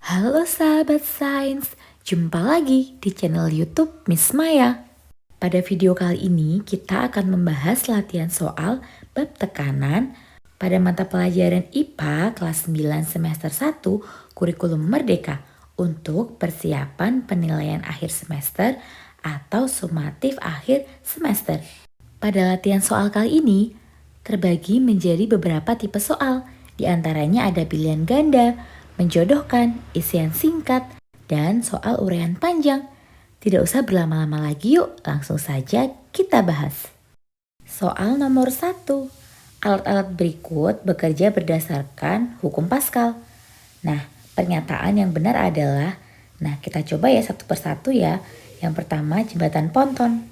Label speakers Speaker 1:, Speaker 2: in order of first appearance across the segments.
Speaker 1: Halo sahabat sains, jumpa lagi di channel YouTube Miss Maya. Pada video kali ini kita akan membahas latihan soal bab tekanan pada mata pelajaran IPA kelas 9 semester 1 kurikulum Merdeka untuk persiapan penilaian akhir semester atau sumatif akhir semester. Pada latihan soal kali ini terbagi menjadi beberapa tipe soal, di antaranya ada pilihan ganda, menjodohkan, isian singkat, dan soal uraian panjang. Tidak usah berlama-lama lagi yuk, langsung saja kita bahas. Soal nomor 1. Alat-alat berikut bekerja berdasarkan hukum Pascal. Nah, pernyataan yang benar adalah, kita coba ya satu persatu ya. Yang pertama, jembatan ponton.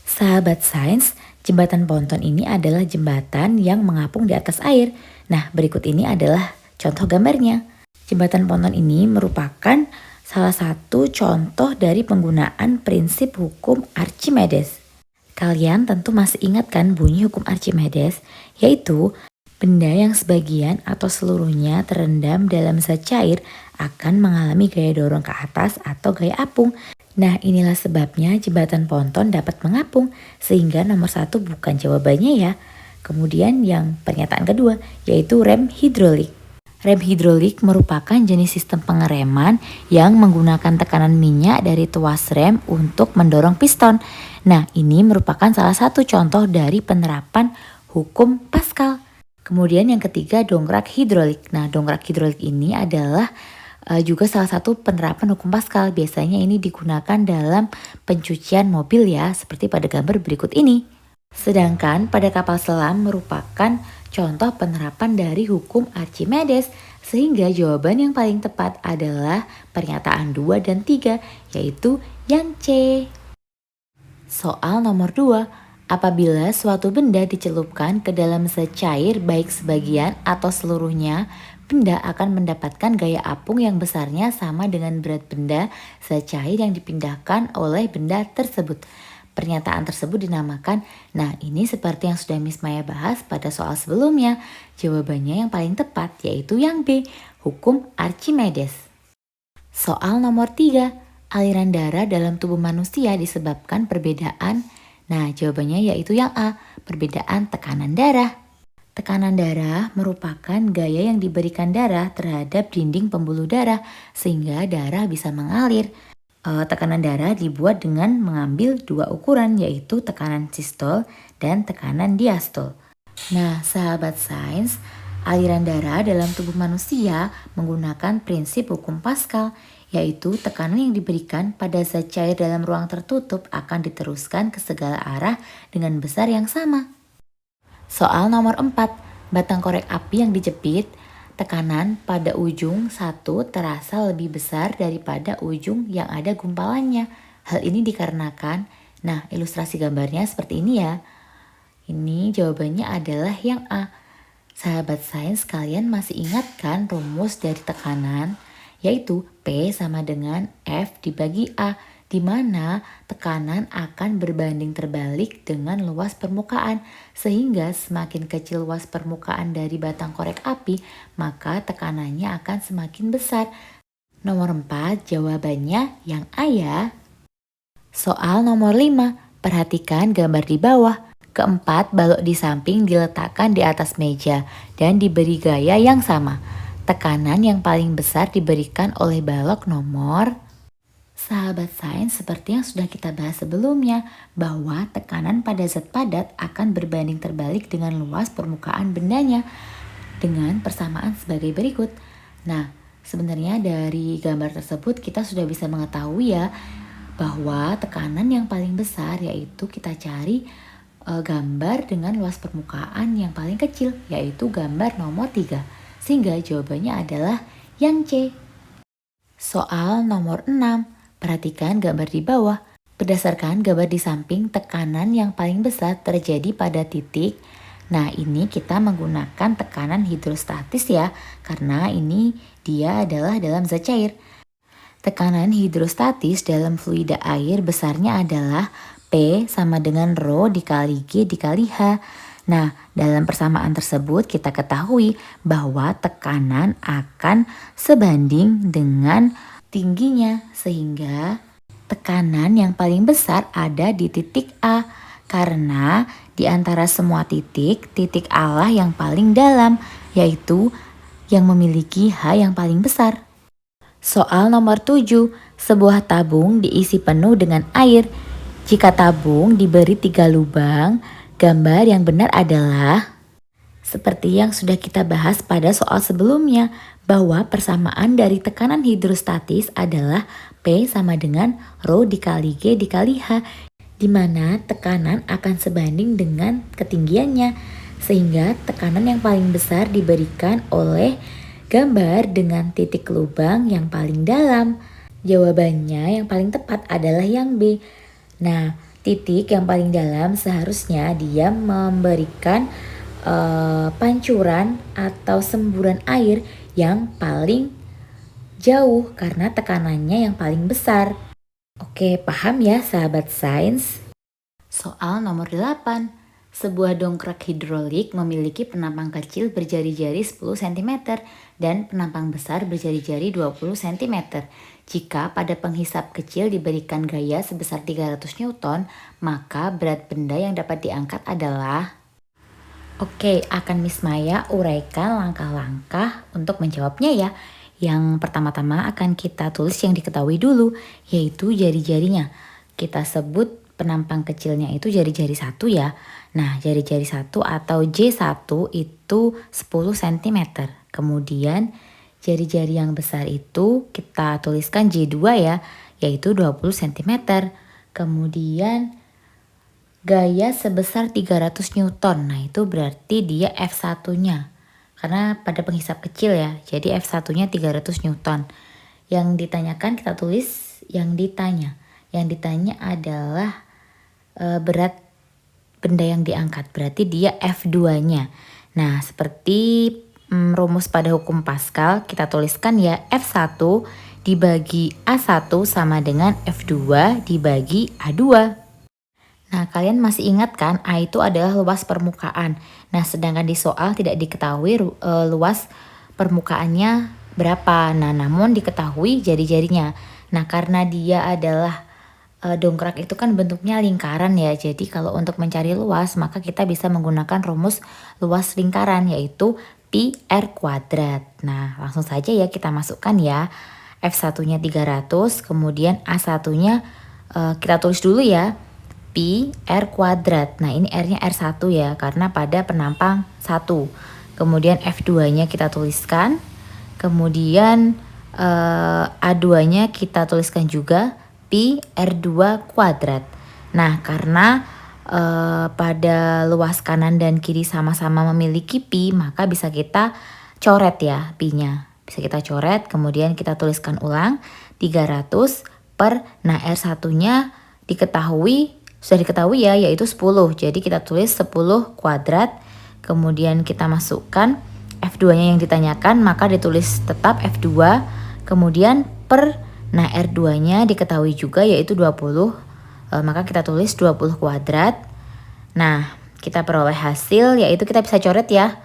Speaker 1: Sahabat sains, jembatan ponton ini adalah jembatan yang mengapung di atas air. Nah, berikut ini adalah contoh gambarnya. Jembatan ponton ini merupakan salah satu contoh dari penggunaan prinsip hukum Archimedes. Kalian tentu masih ingat kan bunyi hukum Archimedes, yaitu benda yang sebagian atau seluruhnya terendam dalam zat cair akan mengalami gaya dorong ke atas atau gaya apung. Nah, inilah sebabnya jembatan ponton dapat mengapung, sehingga nomor 1 bukan jawabannya ya. Kemudian yang pernyataan kedua, yaitu rem hidrolik. Rem hidrolik merupakan jenis sistem pengereman yang menggunakan tekanan minyak dari tuas rem untuk mendorong piston. Nah, ini merupakan salah satu contoh dari penerapan hukum Pascal. Kemudian yang ketiga, dongkrak hidrolik. Nah, dongkrak hidrolik ini adalah juga salah satu penerapan hukum Pascal. Biasanya ini digunakan dalam pencucian mobil ya, seperti pada gambar berikut ini. Sedangkan pada kapal selam merupakan contoh penerapan dari hukum Archimedes, sehingga jawaban yang paling tepat adalah pernyataan 2 dan 3, yaitu yang C. Soal nomor 2, apabila suatu benda dicelupkan ke dalam zat cair baik sebagian atau seluruhnya, benda akan mendapatkan gaya apung yang besarnya sama dengan berat benda zat cair yang dipindahkan oleh benda tersebut. Pernyataan tersebut dinamakan, ini seperti yang sudah Miss Maya bahas pada soal sebelumnya. Jawabannya yang paling tepat yaitu yang B, hukum Archimedes. Soal nomor 3, aliran darah dalam tubuh manusia disebabkan perbedaan. Jawabannya yaitu yang A, perbedaan tekanan darah. Tekanan darah merupakan gaya yang diberikan darah terhadap dinding pembuluh darah sehingga darah bisa mengalir. Tekanan darah dibuat dengan mengambil dua ukuran, yaitu tekanan sistol dan tekanan diastol. Sahabat sains, aliran darah dalam tubuh manusia menggunakan prinsip hukum Pascal, yaitu tekanan yang diberikan pada zat cair dalam ruang tertutup akan diteruskan ke segala arah dengan besar yang sama. Soal nomor 4, batang korek api yang dijepit, tekanan pada ujung satu terasa lebih besar daripada ujung yang ada gumpalannya. Hal ini dikarenakan, ilustrasi gambarnya seperti ini ya. Ini jawabannya adalah yang A. Sahabat sains, kalian masih ingat kan rumus dari tekanan? Yaitu P sama dengan F dibagi A, di mana tekanan akan berbanding terbalik dengan luas permukaan, sehingga semakin kecil luas permukaan dari batang korek api, maka tekanannya akan semakin besar. Nomor 4, jawabannya yang A ya. Soal nomor 5, perhatikan gambar di bawah. Keempat, balok di samping diletakkan di atas meja dan diberi gaya yang sama. Tekanan yang paling besar diberikan oleh balok nomor. Sahabat sains, seperti yang sudah kita bahas sebelumnya, bahwa tekanan pada zat padat akan berbanding terbalik dengan luas permukaan bendanya dengan persamaan sebagai berikut. Sebenarnya dari gambar tersebut kita sudah bisa mengetahui ya bahwa tekanan yang paling besar yaitu kita cari gambar dengan luas permukaan yang paling kecil, yaitu gambar nomor 3. Sehingga jawabannya adalah yang C. Soal nomor 6. Perhatikan gambar di bawah. Berdasarkan gambar di samping, tekanan yang paling besar terjadi pada titik. Ini kita menggunakan tekanan hidrostatis ya, karena ini dia adalah dalam zat cair. Tekanan hidrostatis dalam fluida air besarnya adalah P sama dengan Rho dikali G dikali H. Nah, dalam persamaan tersebut kita ketahui bahwa tekanan akan sebanding dengan tingginya, sehingga tekanan yang paling besar ada di titik A, karena di antara semua titik, titik A lah yang paling dalam, yaitu yang memiliki H yang paling besar. Soal nomor 7, sebuah tabung diisi penuh dengan air. Jika tabung diberi 3 lubang, gambar yang benar adalah seperti yang sudah kita bahas pada soal sebelumnya, bahwa persamaan dari tekanan hidrostatis adalah P sama dengan Rho dikali G dikali H, di mana tekanan akan sebanding dengan ketinggiannya, sehingga tekanan yang paling besar diberikan oleh gambar dengan titik lubang yang paling dalam. Jawabannya yang paling tepat adalah yang B. Nah, titik yang paling dalam seharusnya dia memberikan pancuran atau semburan air yang paling jauh karena tekanannya yang paling besar. Oke, paham ya sahabat sains? Soal nomor 8. Sebuah dongkrak hidrolik memiliki penampang kecil berjari-jari 10 cm dan penampang besar berjari-jari 20 cm. Jika pada penghisap kecil diberikan gaya sebesar 300 Newton, maka berat benda yang dapat diangkat adalah... Oke, akan Miss Maya uraikan langkah-langkah untuk menjawabnya ya. Yang pertama-tama akan kita tulis yang diketahui dulu, yaitu jari-jarinya. Kita sebut penampang kecilnya itu jari-jari 1 ya. Nah, jari-jari 1 atau J1 itu 10 cm. Kemudian jari-jari yang besar itu kita tuliskan J2 ya, yaitu 20 cm. Kemudian gaya sebesar 300 Newton. Nah, itu berarti dia F1-nya. Karena pada penghisap kecil ya. Jadi F1-nya 300 Newton. Yang ditanyakan kita tulis yang ditanya. Yang ditanya adalah berat benda yang diangkat. Berarti dia F2-nya. Nah, seperti rumus pada hukum Pascal, kita tuliskan ya F1 dibagi A1 sama dengan F2 dibagi A2. Nah, kalian masih ingat kan, A itu adalah luas permukaan. Nah, sedangkan di soal tidak diketahui luas permukaannya berapa. Nah, namun diketahui jari-jarinya. Nah, karena dia adalah dongkrak itu kan bentuknya lingkaran ya. Jadi kalau untuk mencari luas, maka kita bisa menggunakan rumus luas lingkaran, yaitu pi R kuadrat. Nah, langsung saja ya kita masukkan ya. F1-nya 300, kemudian A1-nya kita tulis dulu ya. Pi R kuadrat. Nah, ini R-nya R1 ya, karena pada penampang 1. Kemudian F2-nya kita tuliskan. Kemudian A2-nya kita tuliskan juga Pi R2 kuadrat. Nah, karena pada luas kanan dan kiri sama-sama memiliki pi, maka bisa kita coret ya pi-nya. Bisa kita coret, kemudian kita tuliskan ulang 300 per, nah R1-nya sudah diketahui ya, yaitu 10. Jadi kita tulis 10 kuadrat. Kemudian kita masukkan F2-nya yang ditanyakan, maka ditulis tetap F2. Kemudian per, nah R2-nya diketahui juga yaitu 20. Maka kita tulis 20 kuadrat. Nah, kita peroleh hasil, yaitu kita bisa coret ya.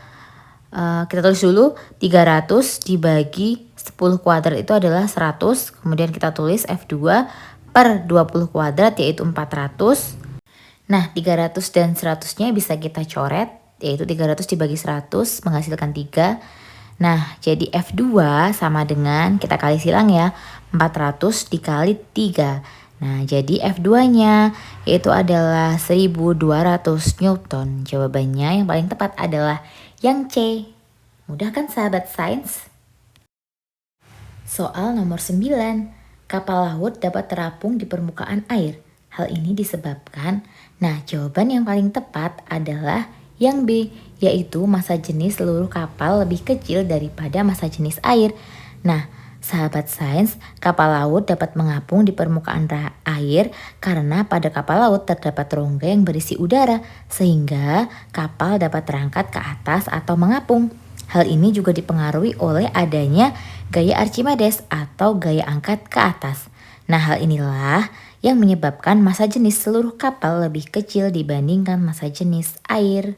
Speaker 1: Kita tulis dulu 300 dibagi 10 kuadrat itu adalah 100. Kemudian kita tulis F2 per 20 kuadrat yaitu 400. Nah, 300 dan 100-nya bisa kita coret, yaitu 300 dibagi 100 menghasilkan 3. Nah, jadi F2 sama dengan, kita kali silang ya, 400 dikali 3. Nah, jadi F2-nya yaitu adalah 1200 Newton. Jawabannya yang paling tepat adalah yang C. Mudah kan sahabat sains? Soal nomor 9. Kapal laut dapat terapung di permukaan air. Hal ini disebabkan, nah jawaban yang paling tepat adalah yang B, yaitu massa jenis seluruh kapal lebih kecil daripada massa jenis air. Nah, sahabat sains, kapal laut dapat mengapung di permukaan air karena pada kapal laut terdapat rongga yang berisi udara, sehingga kapal dapat terangkat ke atas atau mengapung. Hal ini juga dipengaruhi oleh adanya gaya Archimedes atau gaya angkat ke atas. Nah, hal inilah yang menyebabkan massa jenis seluruh kapal lebih kecil dibandingkan massa jenis air.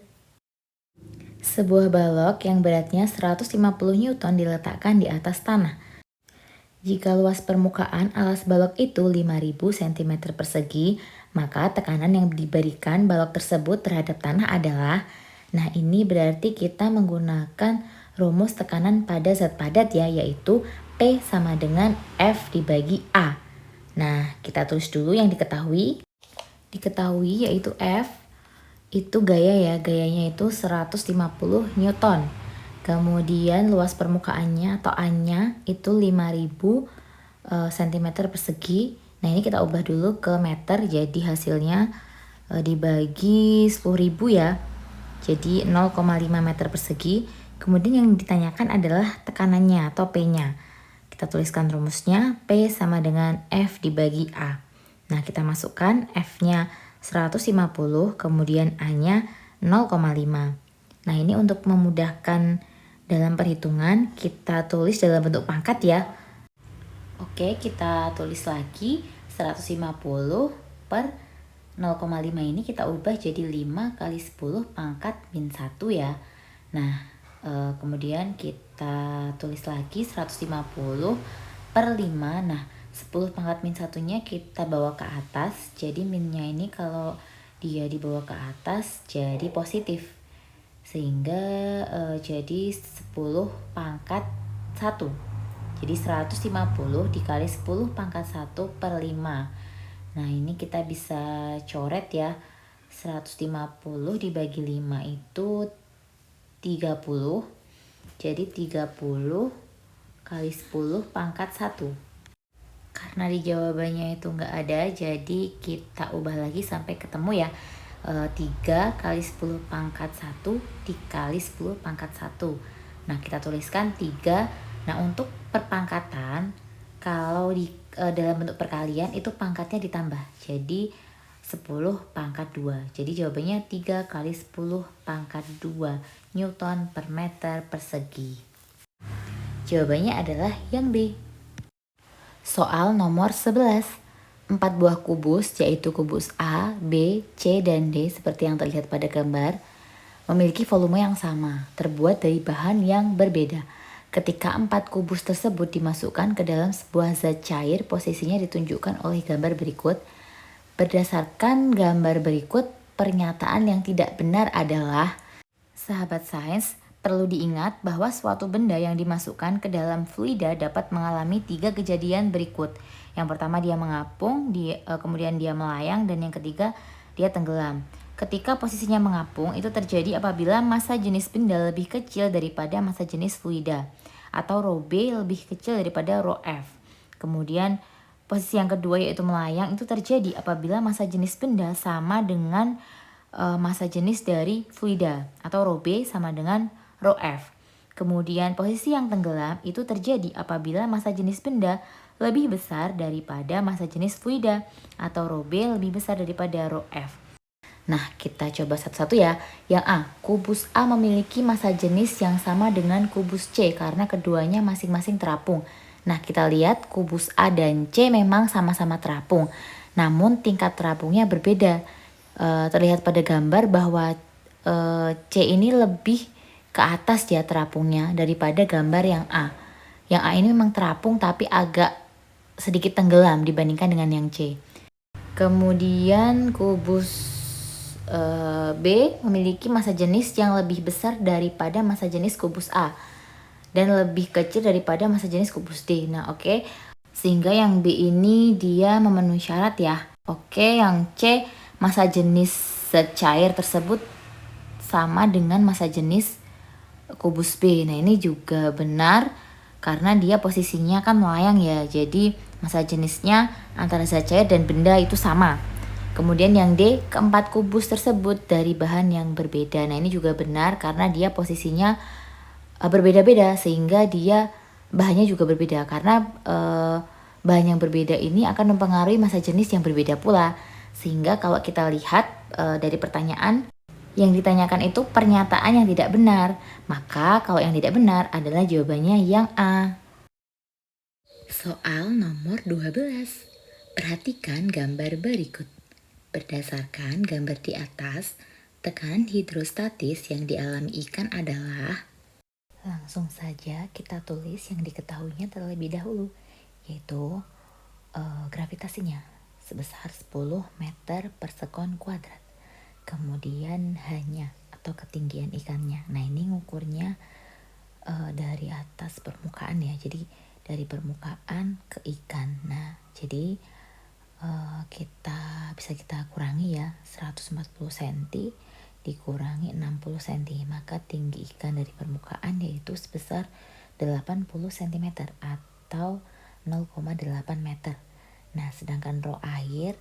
Speaker 1: Sebuah balok yang beratnya 150 Newton diletakkan di atas tanah. Jika luas permukaan alas balok itu 5.000 cm persegi, maka tekanan yang diberikan balok tersebut terhadap tanah adalah, nah ini berarti kita menggunakan rumus tekanan pada zat padat ya, yaitu P sama dengan F dibagi A. Nah, kita tulis dulu yang diketahui. Diketahui yaitu F itu gaya ya, gayanya itu 150 Newton. Kemudian luas permukaannya atau A-nya itu 5.000 cm persegi. Nah ini kita ubah dulu ke meter, jadi hasilnya dibagi 10.000 ya. Jadi 0,5 meter persegi. Kemudian yang ditanyakan adalah tekanannya atau P-nya. Kita tuliskan rumusnya, P sama dengan F dibagi A. Nah kita masukkan F-nya 150, kemudian A-nya 0,5. Nah ini untuk memudahkan dalam perhitungan, kita tulis dalam bentuk pangkat ya. Oke, kita tulis lagi 150 per 0,5 ini kita ubah jadi 5 kali 10 pangkat min 1 ya. Nah, kemudian kita tulis lagi 150 per 5. Nah, 10 pangkat min 1-nya kita bawa ke atas. Jadi minnya ini kalau dia dibawa ke atas jadi positif. Sehingga jadi 10 pangkat 1. Jadi 150 dikali 10 pangkat 1 per 5. Nah ini kita bisa coret ya. 150 dibagi 5 itu 30. Jadi 30 kali 10 pangkat 1. Karena di jawabannya itu nggak ada, jadi kita ubah lagi sampai ketemu ya. 3 kali 10 pangkat 1 dikali 10 pangkat 1. Nah kita tuliskan 3. Nah untuk perpangkatan, kalau dalam bentuk perkalian itu pangkatnya ditambah, jadi 10 pangkat 2. Jadi jawabannya 3 kali 10 pangkat 2 Newton per meter persegi. Jawabannya adalah yang B. Soal nomor 11. 4 buah kubus, yaitu kubus A, B, C, dan D seperti yang terlihat pada gambar, memiliki volume yang sama, terbuat dari bahan yang berbeda. Ketika 4 kubus tersebut dimasukkan ke dalam sebuah zat cair, posisinya ditunjukkan oleh gambar berikut. Berdasarkan gambar berikut, pernyataan yang tidak benar adalah, sahabat sains, perlu diingat bahwa suatu benda yang dimasukkan ke dalam fluida dapat mengalami 3 kejadian berikut. Yang pertama dia mengapung, kemudian dia melayang, dan yang ketiga dia tenggelam. Ketika posisinya mengapung itu terjadi apabila massa jenis benda lebih kecil daripada massa jenis fluida, atau rho B lebih kecil daripada rho F. Kemudian posisi yang kedua yaitu melayang itu terjadi apabila massa jenis benda sama dengan massa jenis dari fluida, atau rho B sama dengan rho F. Kemudian posisi yang tenggelam itu terjadi apabila massa jenis benda lebih besar daripada massa jenis fluida, atau rho B lebih besar daripada rho F. Nah, kita coba satu-satu ya. Yang A, kubus A memiliki massa jenis yang sama dengan kubus C karena keduanya masing-masing terapung. Nah, kita lihat kubus A dan C memang sama-sama terapung, namun tingkat terapungnya berbeda. Terlihat pada gambar bahwa C ini lebih ke atas ya terapungnya daripada gambar yang A. Yang A ini memang terapung tapi agak sedikit tenggelam dibandingkan dengan yang C. Kemudian kubus B memiliki massa jenis yang lebih besar daripada massa jenis kubus A dan lebih kecil daripada massa jenis kubus D. Nah oke. Sehingga yang B ini dia memenuhi syarat ya. Oke, yang C massa jenis zat cair tersebut sama dengan massa jenis kubus B. Nah ini juga benar karena dia posisinya kan melayang ya. Jadi massa jenisnya antara zat cair dan benda itu sama. Kemudian yang D, keempat kubus tersebut dari bahan yang berbeda. Nah ini juga benar karena dia posisinya berbeda-beda sehingga dia bahannya juga berbeda. Karena bahan yang berbeda ini akan mempengaruhi massa jenis yang berbeda pula. Sehingga kalau kita lihat dari pertanyaan, yang ditanyakan itu pernyataan yang tidak benar. Maka kalau yang tidak benar adalah jawabannya yang A. Soal nomor 12. Perhatikan gambar berikut. Berdasarkan gambar di atas, Tekanan hidrostatis yang dialami ikan adalah, langsung saja kita tulis yang diketahuinya terlebih dahulu, yaitu gravitasinya sebesar 10 meter per sekon kuadrat. Kemudian hanya atau ketinggian ikannya. Nah ini ngukurnya dari atas permukaan ya, jadi dari permukaan ke ikan. Nah jadi kita kurangi ya, 140 cm dikurangi 60 cm, maka tinggi ikan dari permukaan yaitu sebesar 80 cm atau 0,8 meter. Nah sedangkan rho air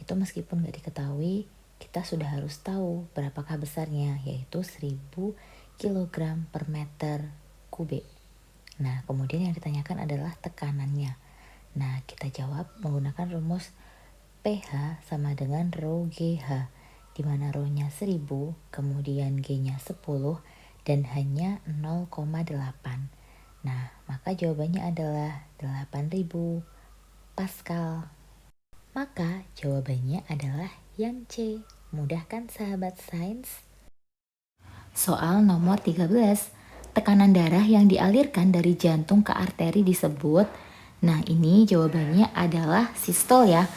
Speaker 1: itu meskipun nggak diketahui, kita sudah harus tahu berapakah besarnya, yaitu 1000 kg per meter kubik. Nah kemudian yang ditanyakan adalah tekanannya. Nah kita jawab menggunakan rumus pH sama dengan rho GH, di mana rho-nya 1000, kemudian G-nya 10, dan hanya 0,8. Nah, maka jawabannya adalah 8000 Pascal. Maka jawabannya adalah yang C. Mudah kan sahabat sains? Soal nomor 13. Tekanan darah yang dialirkan dari jantung ke arteri disebut. Nah, ini jawabannya adalah sistol ya.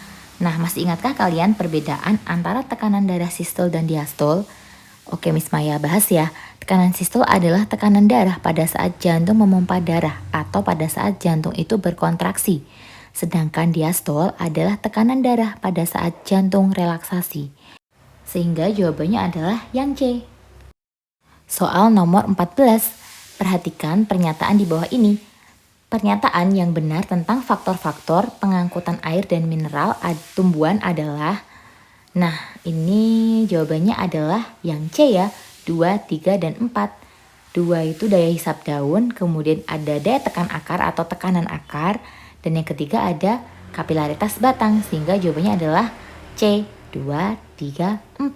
Speaker 1: Nah, masih ingatkah kalian perbedaan antara tekanan darah sistol dan diastol? Oke, Miss Maya bahas ya. Tekanan sistol adalah tekanan darah pada saat jantung memompa darah atau pada saat jantung itu berkontraksi. Sedangkan diastol adalah tekanan darah pada saat jantung relaksasi. Sehingga jawabannya adalah yang C. Soal nomor 14. Perhatikan pernyataan di bawah ini. Pernyataan yang benar tentang faktor-faktor pengangkutan air dan mineral tumbuhan adalah, nah ini jawabannya adalah yang C ya, 2, 3, dan 4. 2 itu daya hisap daun, kemudian ada daya tekan akar atau tekanan akar, dan yang ketiga ada kapilaritas batang, sehingga jawabannya adalah C, 2, 3, 4.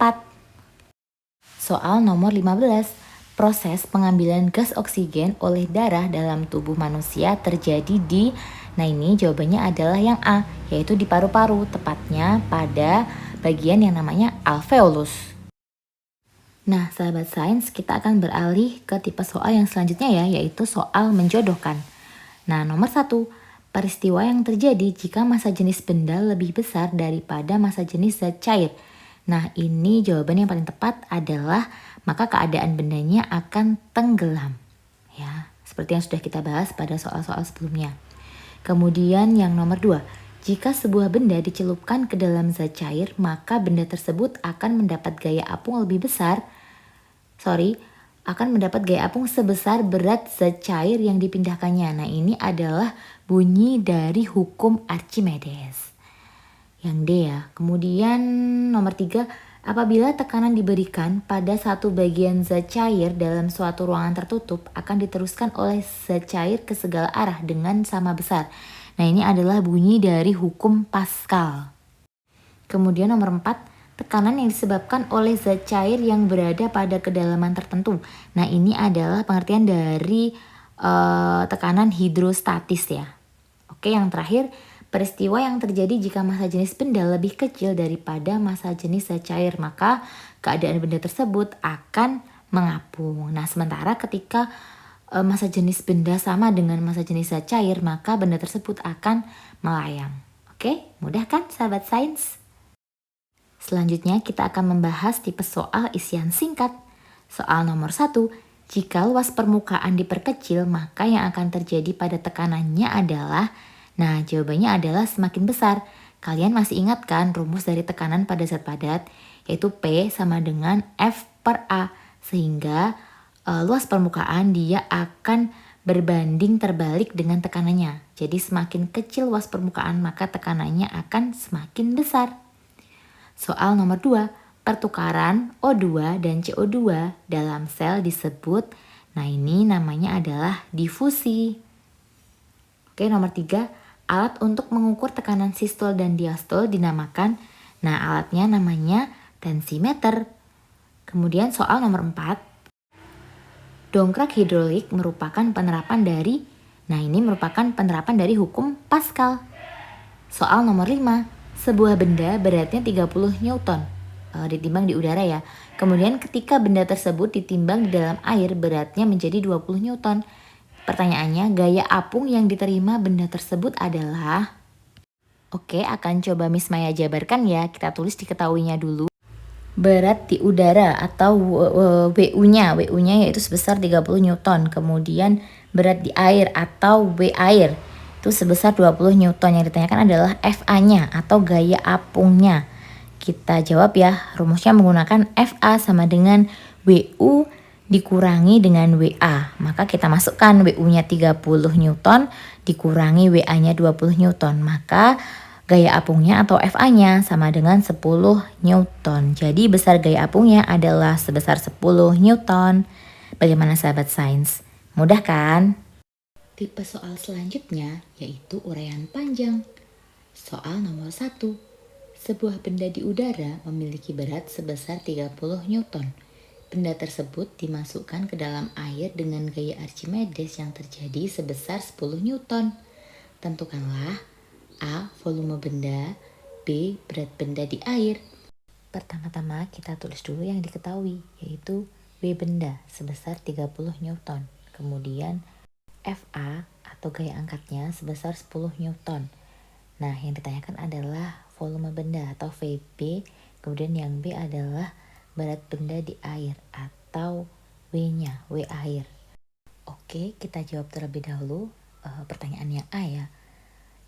Speaker 1: Soal nomor 15. Proses pengambilan gas oksigen oleh darah dalam tubuh manusia terjadi di, nah ini jawabannya adalah yang A, yaitu di paru-paru, tepatnya pada bagian yang namanya alveolus. Nah sahabat sains, kita akan beralih ke tipe soal yang selanjutnya ya, yaitu soal menjodohkan. Nah nomor 1, peristiwa yang terjadi jika massa jenis benda lebih besar daripada massa jenis zat cair. Nah ini jawaban yang paling tepat adalah maka keadaan bendanya akan tenggelam. Ya, seperti yang sudah kita bahas pada soal-soal sebelumnya. Kemudian yang nomor 2, jika sebuah benda dicelupkan ke dalam zat cair, maka benda tersebut akan mendapat gaya apung sebesar berat zat cair yang dipindahkannya. Nah ini adalah bunyi dari hukum Archimedes. Yang D ya. Kemudian nomor 3, apabila tekanan diberikan pada satu bagian zat cair dalam suatu ruangan tertutup, akan diteruskan oleh zat cair ke segala arah dengan sama besar. Nah ini adalah bunyi dari hukum Pascal. Kemudian nomor 4, tekanan yang disebabkan oleh zat cair yang berada pada kedalaman tertentu. Nah ini adalah pengertian dari tekanan hidrostatis ya. Oke, yang terakhir, peristiwa yang terjadi jika massa jenis benda lebih kecil daripada massa jenis zat cair, maka keadaan benda tersebut akan mengapung. Nah, sementara ketika massa jenis benda sama dengan massa jenis zat cair, maka benda tersebut akan melayang. Oke, mudah kan sahabat sains? Selanjutnya kita akan membahas tipe soal isian singkat. Soal nomor 1, jika luas permukaan diperkecil, maka yang akan terjadi pada tekanannya adalah, nah jawabannya adalah semakin besar. Kalian masih ingat kan rumus dari tekanan pada zat padat, yaitu P sama dengan F per A. Sehingga luas permukaan dia akan berbanding terbalik dengan tekanannya. Jadi semakin kecil luas permukaan maka tekanannya akan semakin besar. Soal nomor 2, pertukaran O2 dan CO2 dalam sel disebut, nah ini namanya adalah difusi. Oke, nomor 3, alat untuk mengukur tekanan sistol dan diastol dinamakan, nah alatnya namanya tensimeter. Kemudian soal nomor 4, dongkrak hidrolik merupakan penerapan dari, nah ini merupakan penerapan dari hukum Pascal. Soal nomor 5, sebuah benda beratnya 30 Newton. ditimbang di udara ya. Kemudian ketika benda tersebut ditimbang di dalam air, beratnya menjadi 20 Newton. Pertanyaannya, gaya apung yang diterima benda tersebut adalah... Oke, akan coba Miss Maya jabarkan ya. Kita tulis diketahuinya dulu. Berat di udara atau WU-nya. WU-nya yaitu sebesar 30 Newton. Kemudian berat di air atau W air itu sebesar 20 Newton. Yang ditanyakan adalah FA-nya atau gaya apungnya. Kita jawab ya, rumusnya menggunakan FA sama dengan WU dikurangi dengan WA. Maka kita masukkan WU-nya 30 Newton dikurangi WA-nya 20 Newton. Maka gaya apungnya atau FA-nya sama dengan 10 Newton. Jadi besar gaya apungnya adalah sebesar 10 Newton. Bagaimana sahabat sains? Mudah kan? Tipe soal selanjutnya yaitu uraian panjang. Soal nomor 1. Sebuah benda di udara memiliki berat sebesar 30 Newton. Benda tersebut dimasukkan ke dalam air dengan gaya Archimedes yang terjadi sebesar 10 Newton. Tentukanlah A. Volume benda, B. Berat benda di air. Pertama-tama kita tulis dulu yang diketahui, yaitu W benda sebesar 30 Newton. Kemudian FA atau gaya angkatnya sebesar 10 Newton. Nah, yang ditanyakan adalah volume benda atau VB, kemudian yang B adalah berat benda di air atau W-nya, W air. Oke, kita jawab terlebih dahulu pertanyaan yang A ya.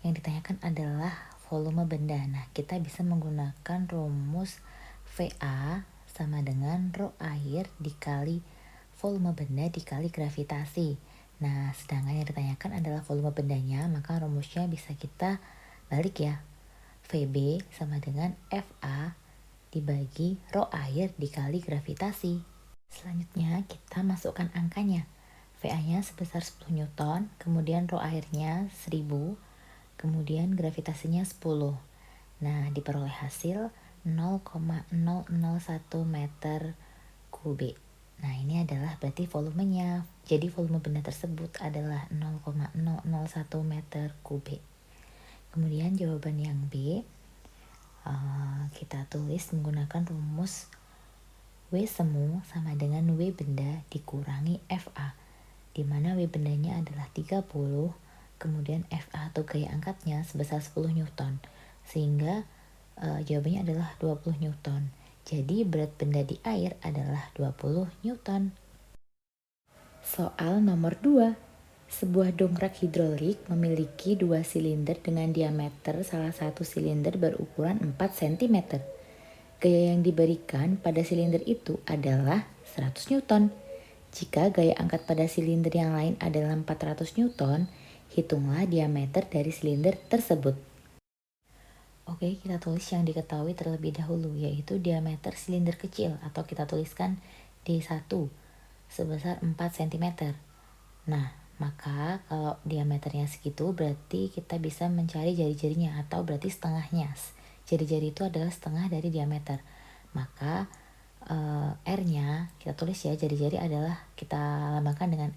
Speaker 1: Yang ditanyakan adalah volume benda. Nah, kita bisa menggunakan rumus VA sama dengan rho air dikali volume benda dikali gravitasi. Nah, sedangkan yang ditanyakan adalah volume bendanya, maka rumusnya bisa kita balik ya. VB sama dengan FA dibagi rho air dikali gravitasi. Selanjutnya kita masukkan angkanya. VA-nya sebesar 10 Newton, kemudian rho airnya 1000, kemudian gravitasinya 10. Nah, diperoleh hasil 0,001 meter kubik. Nah, ini adalah berarti volumenya. Jadi volume benda tersebut adalah 0,001 meter kubik. Kemudian jawaban yang B, kita tulis menggunakan rumus W semu sama dengan W benda dikurangi FA, di mana W bendanya adalah 30, kemudian FA atau gaya angkatnya sebesar 10 Newton, sehingga jawabannya adalah 20 Newton. Jadi berat benda di air adalah 20 Newton. Soal nomor 2. Sebuah dongkrak hidrolik memiliki 2 silinder dengan diameter salah satu silinder berukuran 4 cm. Gaya yang diberikan pada silinder itu adalah 100 Newton. Jika gaya angkat pada silinder yang lain adalah 400 Newton, hitunglah diameter dari silinder tersebut. Oke, kita tulis yang diketahui terlebih dahulu, yaitu diameter silinder kecil atau kita tuliskan D1 sebesar 4 cm. Nah, maka kalau diameternya segitu berarti kita bisa mencari jari-jarinya atau berarti setengahnya. Jari-jari itu adalah setengah dari diameter. Maka R-nya kita tulis ya, jari-jari adalah kita lambangkan dengan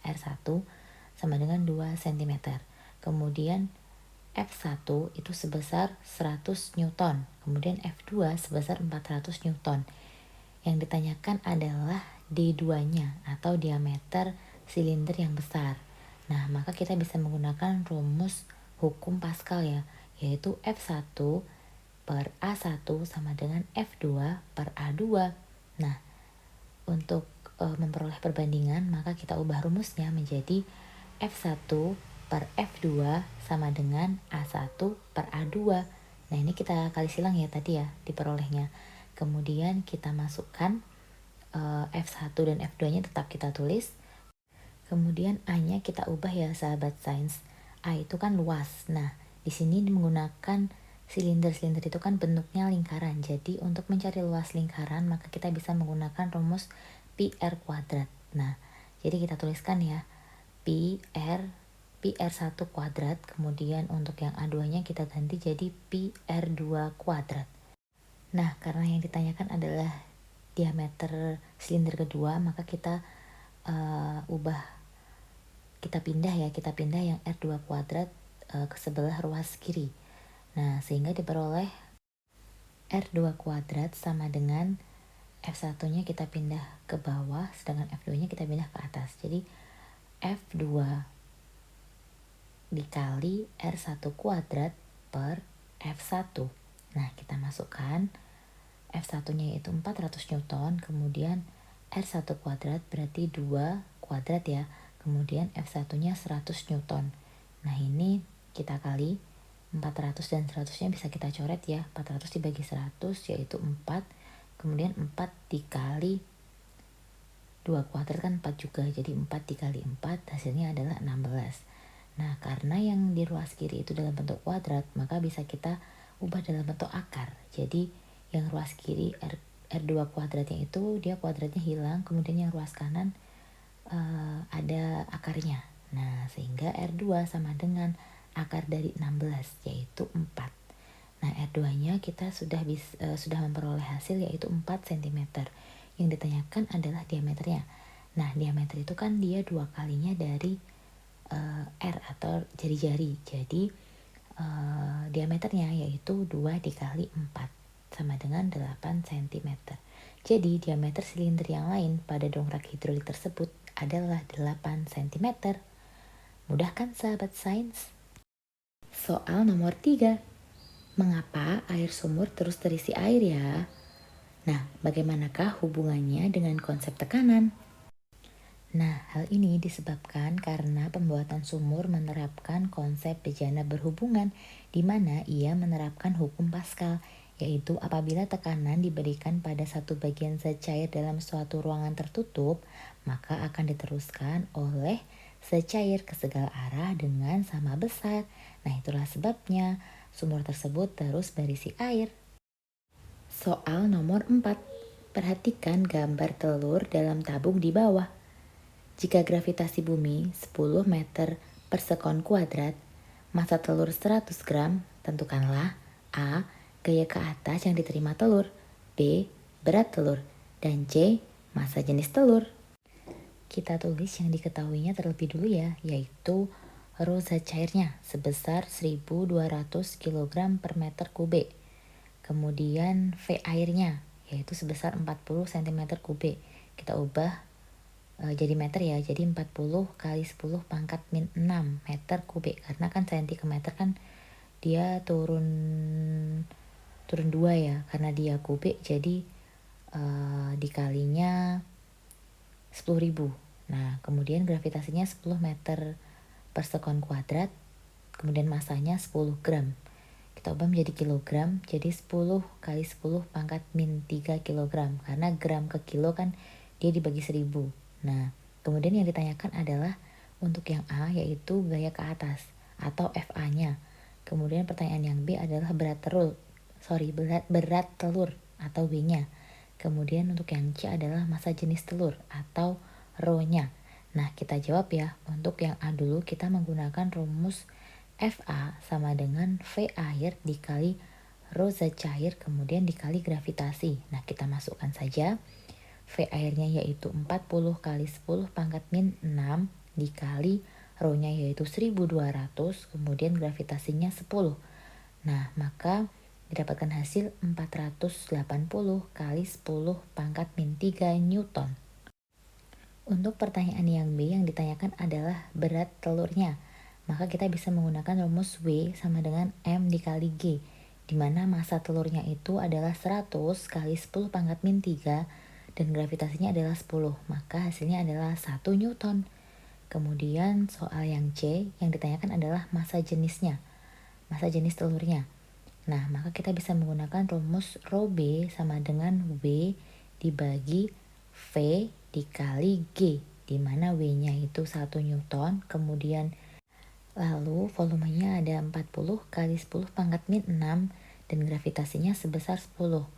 Speaker 1: R1 sama dengan 2 cm. Kemudian F1 itu sebesar 100 Newton. Kemudian F2 sebesar 400 Newton. Yang ditanyakan adalah D2-nya atau diameter silinder yang besar. Nah, maka kita bisa menggunakan rumus hukum Pascal ya, yaitu F1 per A1 sama dengan F2 per A2. Nah, untuk memperoleh perbandingan, maka kita ubah rumusnya menjadi F1 per F2 sama dengan A1 per A2. Nah, ini kita kali silang ya tadi ya diperolehnya. Kemudian kita masukkan F1 dan F2-nya tetap kita tulis. Kemudian A-nya kita ubah ya sahabat sains. A itu kan luas. Nah, di sini menggunakan silinder-silinder itu kan bentuknya lingkaran. Jadi untuk mencari luas lingkaran maka kita bisa menggunakan rumus PR kuadrat. Nah, jadi kita tuliskan ya PR1 kuadrat. Kemudian untuk yang A2-nya kita ganti jadi PR2 kuadrat. Nah, karena yang ditanyakan adalah diameter silinder kedua, maka kita kita pindah yang R2 kuadrat ke sebelah ruas kiri. Nah, sehingga diperoleh R2 kuadrat sama dengan F1-nya kita pindah ke bawah, sedangkan F2-nya kita pindah ke atas. Jadi F2 dikali R1 kuadrat per F1. Nah, kita masukkan F1-nya yaitu 400 Newton, kemudian R1 kuadrat berarti 2 kuadrat ya, kemudian F1-nya 100 Newton. Nah, ini kita kali 400 dan 100-nya bisa kita coret ya, 400 dibagi 100 yaitu 4, kemudian 4 dikali 2 kuadrat kan 4 juga, jadi 4 dikali 4 hasilnya adalah 16. Nah, karena yang di ruas kiri itu dalam bentuk kuadrat, maka bisa kita ubah dalam bentuk akar. Jadi yang ruas kiri R2 kuadratnya itu dia kuadratnya hilang, kemudian yang ruas kanan ada akarnya. Nah, sehingga R2 sama dengan akar dari 16 yaitu 4. Nah, R2-nya kita sudah memperoleh hasil yaitu 4 cm. Yang ditanyakan adalah diameternya. Nah, diameter itu kan dia 2 kalinya dari R atau jari-jari. Jadi diameternya yaitu 2 dikali 4 sama dengan 8 cm. Jadi diameter silinder yang lain pada dongkrak hidrolik tersebut adalah 8 cm. Mudah kan sahabat sains? Soal nomor 3. Mengapa air sumur terus terisi air ya? Nah, bagaimanakah hubungannya dengan konsep tekanan? Nah, hal ini disebabkan karena pembuatan sumur menerapkan konsep bejana berhubungan, di mana ia menerapkan hukum Pascal, yaitu apabila tekanan diberikan pada satu bagian zat cair dalam suatu ruangan tertutup, maka akan diteruskan oleh zat cair ke segala arah dengan sama besar. Nah, itulah sebabnya sumur tersebut terus berisi air. Soal nomor 4. Perhatikan gambar telur dalam tabung di bawah. Jika gravitasi bumi 10 meter per sekon kuadrat, massa telur 100 gram, tentukanlah A. Gaya ke atas yang diterima telur, B. Berat telur, dan C. Massa jenis telur. Kita tulis yang diketahuinya terlebih dulu ya, yaitu rho zat cairnya sebesar 1200 kg per meter kubik. Kemudian V airnya yaitu sebesar 40 cm kubik. Kita ubah jadi meter ya, jadi 40 kali 10 pangkat min 6 meter kubik, karena kan cm ke meter kan dia turun 2 ya, karena dia kubik jadi dikalinya 10.000. Nah, kemudian gravitasinya 10 meter per sekon kuadrat, kemudian masanya 10 gram. Kita ubah menjadi kilogram, jadi 10 kali 10 pangkat min 3 kilogram, karena gram ke kilo kan dia dibagi 1000. Nah, kemudian yang ditanyakan adalah untuk yang A yaitu gaya ke atas atau FA-nya. Kemudian pertanyaan yang B adalah berat telur atau W-nya. Kemudian untuk yang C adalah massa jenis telur atau rho-nya. Nah, kita jawab ya. Untuk yang A dulu kita menggunakan rumus FA sama dengan V air dikali rho zat cair kemudian dikali gravitasi. Nah, kita masukkan saja. V airnya yaitu 40 kali 10 pangkat min 6 dikali rho-nya yaitu 1200, kemudian gravitasinya 10. Nah, maka didapatkan hasil 480 kali 10 pangkat min 3 Newton. Untuk pertanyaan yang B yang ditanyakan adalah berat telurnya. Maka kita bisa menggunakan rumus W sama dengan M dikali G, di mana massa telurnya itu adalah 100 kali 10 pangkat min 3 dan gravitasinya adalah 10, maka hasilnya adalah 1 Newton. Kemudian soal yang C yang ditanyakan adalah massa jenisnya, massa jenis telurnya. Nah, maka kita bisa menggunakan rumus rho B sama dengan W dibagi V dikali G, di mana W-nya itu 1 Newton, kemudian lalu volumenya ada 40 kali 10 pangkat min 6 dan gravitasinya sebesar 10.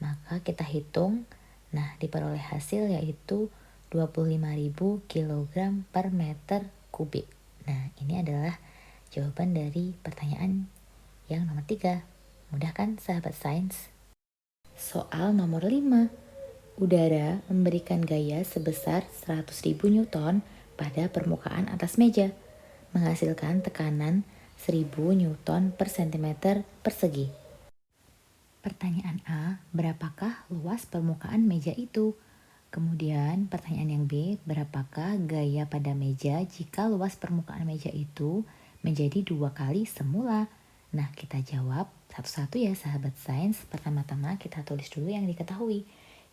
Speaker 1: Maka kita hitung. Nah, diperoleh hasil yaitu 25.000 kg per meter kubik. Nah, ini adalah jawaban dari pertanyaan yang nomor 3. Mudah kan sahabat sains? Soal nomor 5. Udara memberikan gaya sebesar 100.000 Newton pada permukaan atas meja, menghasilkan tekanan 1000 Newton per cm persegi. Pertanyaan A, berapakah luas permukaan meja itu? Kemudian pertanyaan yang B, berapakah gaya pada meja jika luas permukaan meja itu menjadi 2 kali semula? Nah, kita jawab satu-satu ya sahabat sains. Pertama-tama kita tulis dulu yang diketahui,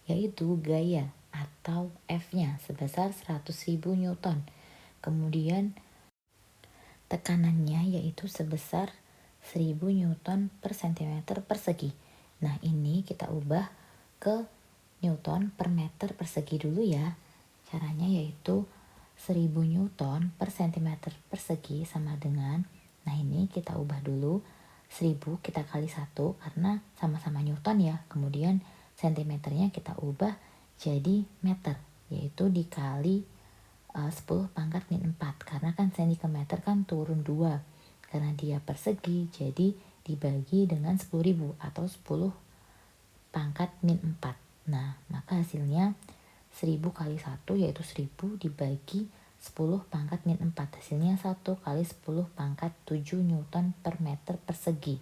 Speaker 1: yaitu gaya atau F-nya sebesar 100.000 Newton. Kemudian tekanannya yaitu sebesar 1000 Newton per cm persegi. Nah, ini kita ubah ke Newton per meter persegi dulu ya. Caranya yaitu 1000 Newton per cm persegi sama dengan, nah ini kita ubah dulu, 1000 kita kali 1 karena sama-sama Newton ya. Kemudian sentimeternya kita ubah jadi meter, yaitu dikali 10 pangkat min 4. Karena kan sentimeter kan turun 2. Karena dia persegi, jadi dibagi dengan 10.000 atau 10 pangkat min 4. Nah, maka hasilnya 1000 kali 1 yaitu 1000 dibagi 10 pangkat min 4. Hasilnya 1 kali 10 pangkat 7 Newton per meter persegi.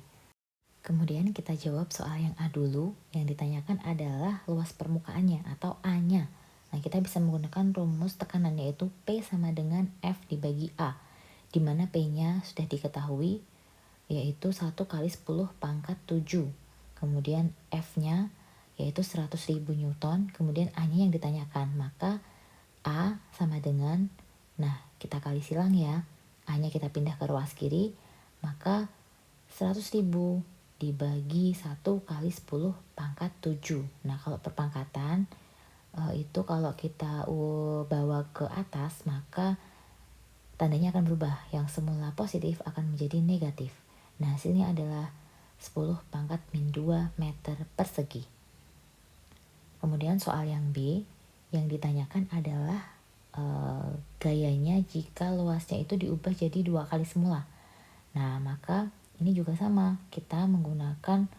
Speaker 1: Kemudian kita jawab soal yang A dulu. Yang ditanyakan adalah luas permukaannya atau A-nya. Nah, kita bisa menggunakan rumus tekanan yaitu P sama dengan F dibagi A. Di mana P-nya sudah diketahui yaitu 1 kali 10 pangkat 7. Kemudian F-nya yaitu 100.000 Newton. Kemudian A-nya yang ditanyakan. Maka A sama dengan, nah kita kali silang ya. A-nya kita pindah ke ruas kiri. Maka 100.000 dibagi 1 kali 10 pangkat 7. Nah, kalau perpangkatan itu kalau kita bawa ke atas maka tandanya akan berubah. Yang semula positif akan menjadi negatif. Nah, hasilnya adalah 10 pangkat min 2 meter persegi. Kemudian soal yang B, yang ditanyakan adalah gayanya jika luasnya itu diubah jadi 2 kali semula. Nah, maka ini juga sama, kita menggunakan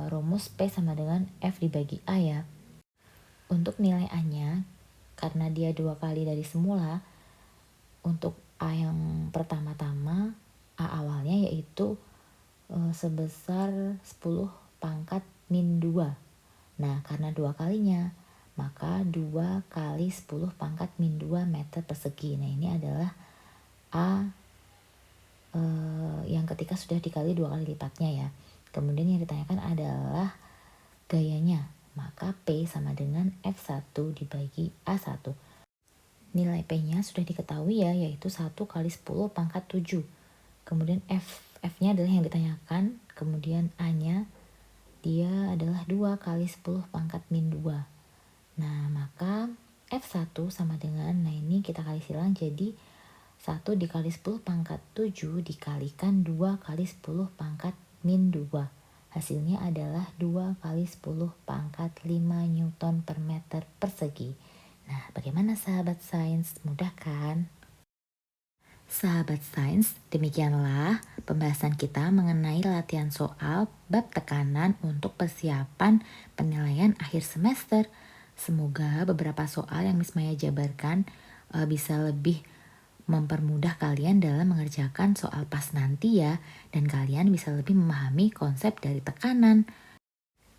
Speaker 1: rumus P sama dengan F dibagi A ya. Untuk nilai A-nya, karena dia 2 kali dari semula, untuk A yang pertama-tama, A awalnya yaitu sebesar 10 pangkat min 2. Nah, karena 2 kalinya, maka 2 kali 10 pangkat min 2 meter persegi. Nah, ini adalah A yang ketika sudah dikali 2 kali lipatnya ya. Kemudian yang ditanyakan adalah gayanya. Maka P sama dengan F1 dibagi A1. Nilai P-nya sudah diketahui ya, yaitu 1 kali 10 pangkat 7. Kemudian F-nya adalah yang ditanyakan. Kemudian A-nya dia adalah 2 kali 10 pangkat min 2. Nah, maka F1 sama dengan, nah ini kita kali silang jadi 1 dikali 10 pangkat 7 dikalikan 2 kali 10 pangkat min 2. Hasilnya adalah 2 kali 10 pangkat 5 Newton per meter persegi. Nah, bagaimana sahabat sains? Mudah kan? Sahabat sains, demikianlah pembahasan kita mengenai latihan soal bab tekanan untuk persiapan penilaian akhir semester. Semoga beberapa soal yang Miss Maya jabarkan bisa lebih mempermudah kalian dalam mengerjakan soal pas nanti ya, dan kalian bisa lebih memahami konsep dari tekanan.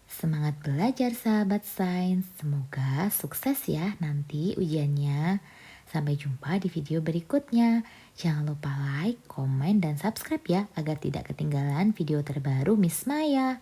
Speaker 1: Semangat belajar sahabat sains, semoga sukses ya nanti ujiannya. Sampai jumpa di video berikutnya. Jangan lupa like, komen, dan subscribe ya agar tidak ketinggalan video terbaru Miss Maya.